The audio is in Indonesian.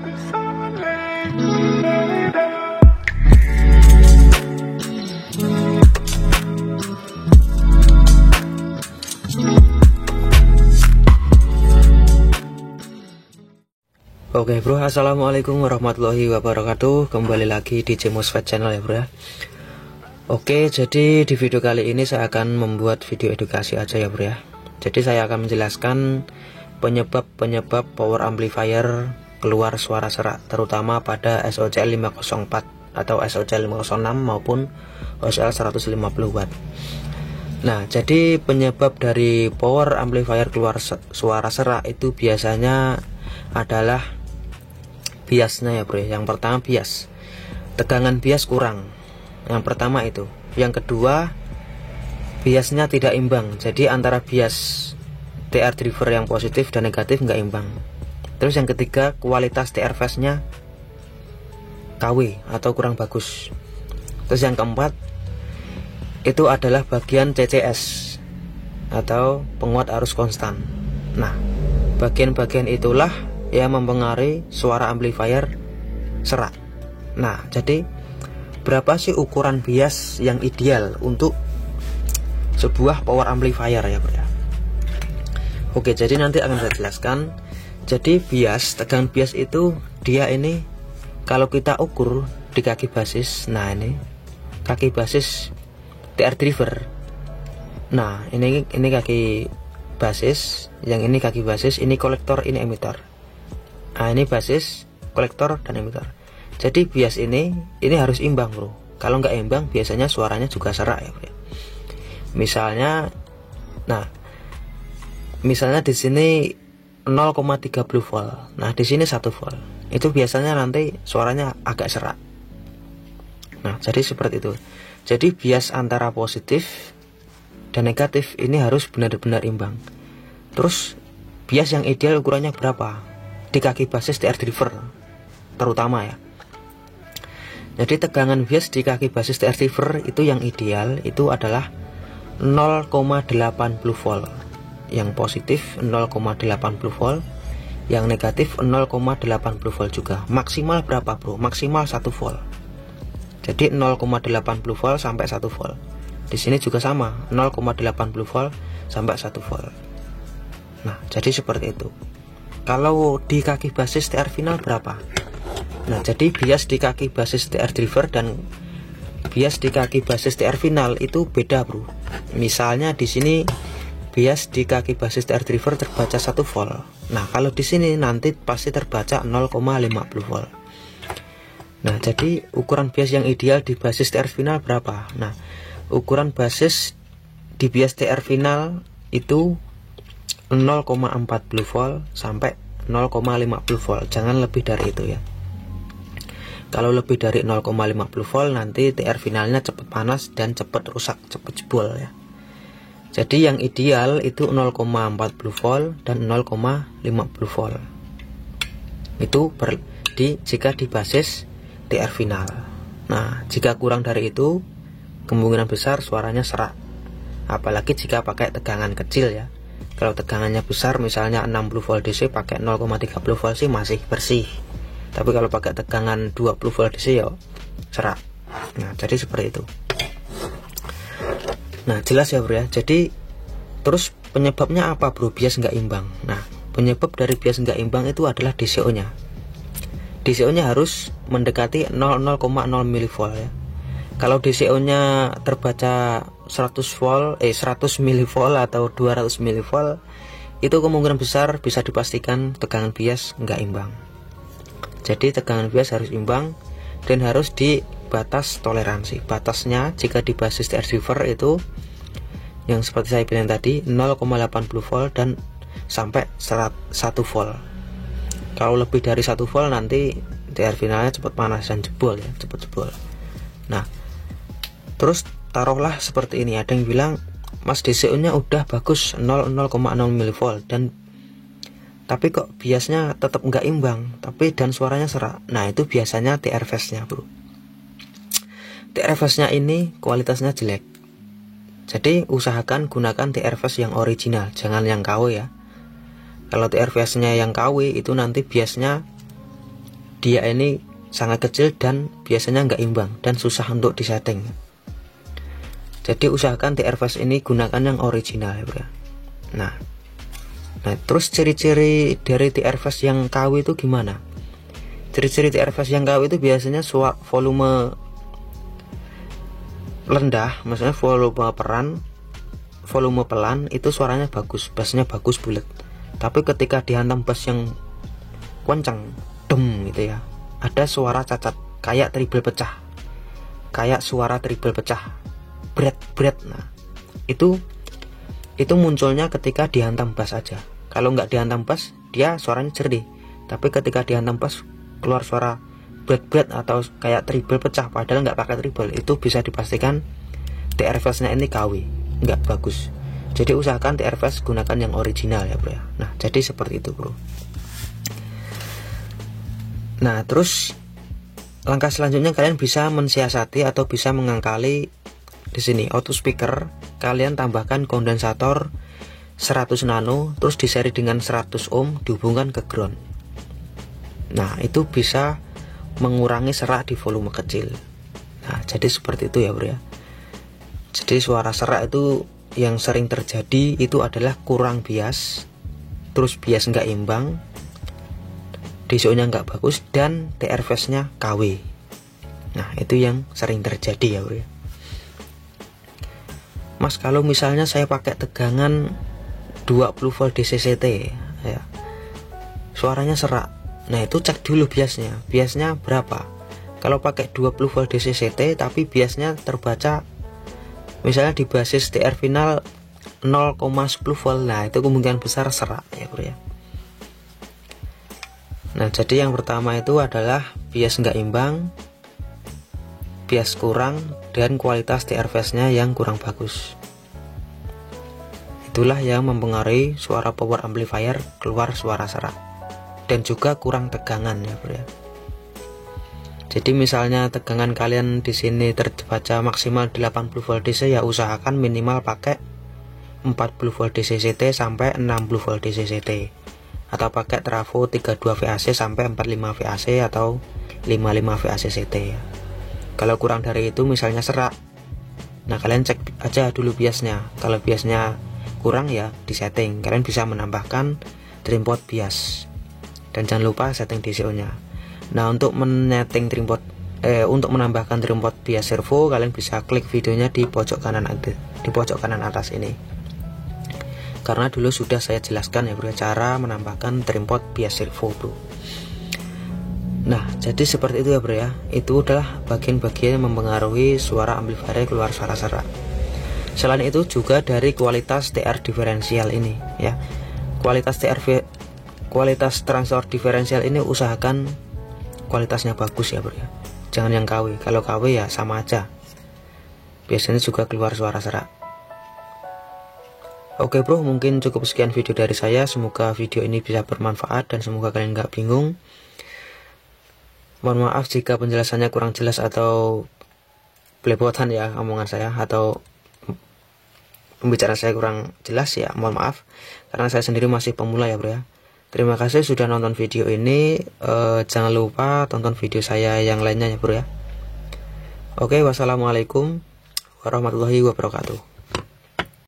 Oke bro, assalamualaikum warahmatullahi wabarakatuh. Kembali lagi di JMOSFET channel ya bro ya. Oke, jadi di video kali ini saya akan membuat video edukasi aja ya bro ya. Jadi saya akan menjelaskan penyebab power amplifier keluar suara serak, terutama pada SOCL 504 atau SOCL 506 maupun OCL 150 watt. Nah, jadi penyebab dari power amplifier keluar suara serak itu biasanya adalah biasnya ya bro. Yang pertama bias, tegangan bias kurang. Yang pertama itu. Yang kedua, biasnya tidak imbang. Jadi antara bias TR driver yang positif dan negatif nggak imbang. Terus yang ketiga, kualitas TR phase nya KW atau kurang bagus. Terus yang keempat, itu adalah bagian CCS atau penguat arus konstan. Nah, bagian-bagian itulah yang mempengaruhi suara amplifier serak. Nah, jadi berapa sih ukuran bias yang ideal untuk sebuah power amplifier ya bro ya? Oke, jadi nanti akan saya jelaskan. Jadi bias, tegangan bias itu dia ini kalau kita ukur di kaki basis. Nah, ini kaki basis TR driver. Nah, ini kaki basis, yang ini kaki basis, ini kolektor, ini emitter. Nah, ini basis, kolektor, dan emitter. Jadi bias ini harus imbang bro. Kalau nggak imbang biasanya suaranya juga serak ya bro. Misalnya, nah, misalnya di sini 0,30 volt. Nah, di sini 1 volt. Itu biasanya nanti suaranya agak serak. Nah, jadi seperti itu. Jadi bias antara positif dan negatif ini harus benar-benar imbang. Terus bias yang ideal ukurannya berapa? Di kaki basis TR driver terutama ya. Jadi tegangan bias di kaki basis TR driver itu yang ideal itu adalah 0,80 volt. Yang positif 0,80 volt, yang negatif 0,80 volt juga. Maksimal berapa bro? Maksimal 1 volt. Jadi 0,80 volt sampai 1 volt. Di sini juga sama, 0,80 volt sampai 1 volt. Nah, jadi seperti itu. Kalau di kaki basis TR final berapa? Nah, jadi bias di kaki basis TR driver dan bias di kaki basis TR final itu beda bro. Misalnya di sini bias di kaki basis TR driver terbaca 1 volt. Nah, kalau di sini nanti pasti terbaca 0,50 volt. Nah, jadi ukuran bias yang ideal di basis TR final berapa? Nah, ukuran basis di bias TR final itu 0,40 volt sampai 0,50 volt. Jangan lebih dari itu ya. Kalau lebih dari 0,50 volt nanti TR finalnya cepat panas dan cepat rusak, cepat jebol ya. Jadi yang ideal itu 0,40 volt dan 0,50 volt. Itu jika di basis TR final. Nah, jika kurang dari itu kemungkinan besar suaranya serak. Apalagi jika pakai tegangan kecil ya. Kalau tegangannya besar misalnya 60 volt DC pakai 0,30 volt sih masih bersih. Tapi kalau pakai tegangan 20 volt DC ya serak. Nah, jadi seperti itu. Nah, jelas ya bro ya. Jadi terus penyebabnya apa bro? Bias nggak imbang. Nah, penyebab dari bias nggak imbang itu adalah DCO nya. DCO nya harus mendekati 0,0 mV ya. Kalau DCO nya terbaca 100 mV atau 200 mV, itu kemungkinan besar bisa dipastikan tegangan bias nggak imbang. Jadi tegangan bias harus imbang dan harus di batas toleransi. Batasnya jika di basis TR driver itu yang seperti saya bilang tadi 0,80 volt dan sampai 1 volt. Kalau lebih dari 1 volt nanti TR finalnya cepat panas dan jebol ya, cepat jebol. Nah, terus taruhlah seperti ini, ada yang bilang mas DCO nya udah bagus 0,0 mV dan tapi kok biasnya tetap nggak imbang dan suaranya serak. Nah, itu biasanya TR phase nya bro. TR phase nya ini kualitasnya jelek. Jadi usahakan gunakan TR phase yang original, jangan yang KW ya. Kalau TR phase nya yang KW itu nanti biasnya dia ini sangat kecil dan biasanya nggak imbang dan susah untuk disetting. Jadi usahakan TR-Fast ini gunakan yang original ya bro. Nah terus ciri-ciri dari TR-Fast yang KW itu gimana? Ciri-ciri TR-Fast yang KW itu biasanya volume rendah, maksudnya volume pelan itu suaranya bagus, bassnya bagus bulat. Tapi ketika dihantam bass yang kencang, dem gitu ya, ada suara cacat, kayak treble pecah, kayak suara treble pecah, berat. Nah itu munculnya ketika dihantam bass aja. Kalau nggak dihantam bass, dia suaranya jernih. Tapi ketika dihantam bass, keluar suara berat atau kayak treble pecah, padahal nggak pakai treble, itu bisa dipastikan TR-Fast-nya ini KW, nggak bagus. Jadi usahakan TR-Fast gunakan yang original ya bro ya. Nah jadi seperti itu bro. Nah terus langkah selanjutnya kalian bisa mensiasati atau bisa mengangkali di sini auto speaker. Kalian tambahkan kondensator 100 nano, terus diseri dengan 100 ohm, dihubungkan ke ground. Nah itu bisa mengurangi serak di volume kecil. Nah jadi seperti itu ya bro ya. Jadi suara serak itu yang sering terjadi itu adalah kurang bias, terus bias nggak imbang, DSO-nya nggak bagus, dan TR-Fast nya KW. Nah itu yang sering terjadi ya bro ya. Mas kalau misalnya saya pakai tegangan 20 volt DC-CT ya, suaranya serak. Nah itu cek dulu biasnya berapa. Kalau pakai 20 volt DC-CT tapi biasnya terbaca misalnya di basis TR final 0,10 volt, nah itu kemungkinan besar serak ya bro ya. Nah jadi yang pertama itu adalah bias nggak imbang, bias kurang, dan kualitas TR-Fast nya yang kurang bagus. Itulah yang mempengaruhi suara power amplifier keluar suara serak, dan juga kurang tegangan ya bro ya. Jadi misalnya tegangan kalian di sini terbaca maksimal 80 volt DC, ya usahakan minimal pakai 40 volt DC CT sampai 60 volt DC CT, atau pakai trafo 32 VAC sampai 45 VAC atau 55 VAC CT ya. Kalau kurang dari itu misalnya serak, nah kalian cek aja dulu biasnya. Kalau biasnya kurang ya di setting, kalian bisa menambahkan trimpot bias, dan jangan lupa setting DCO nya. Nah untuk menetting trimpot untuk menambahkan trimpot bias servo, kalian bisa klik videonya di pojok kanan atas ini, karena dulu sudah saya jelaskan ya bro cara menambahkan trimpot bias servo bro. Nah jadi seperti itu ya bro ya. Itu adalah bagian-bagian yang mempengaruhi suara amplifier keluar suara serak. Selain itu juga dari kualitas TR diferensial ini ya. Kualitas transistor diferensial ini usahakan kualitasnya bagus ya bro ya. Jangan yang KW. Kalau KW ya sama aja, biasanya juga keluar suara serak. Oke bro, mungkin cukup sekian video dari saya. Semoga video ini bisa bermanfaat dan semoga kalian nggak bingung. Mohon maaf jika penjelasannya kurang jelas atau belepotan ya omongan saya, atau pembicaraan saya kurang jelas ya, mohon maaf, karena saya sendiri masih pemula ya bro ya. Terima kasih sudah nonton video ini. Jangan lupa tonton video saya yang lainnya ya bro ya. Oke, wassalamualaikum warahmatullahi wabarakatuh.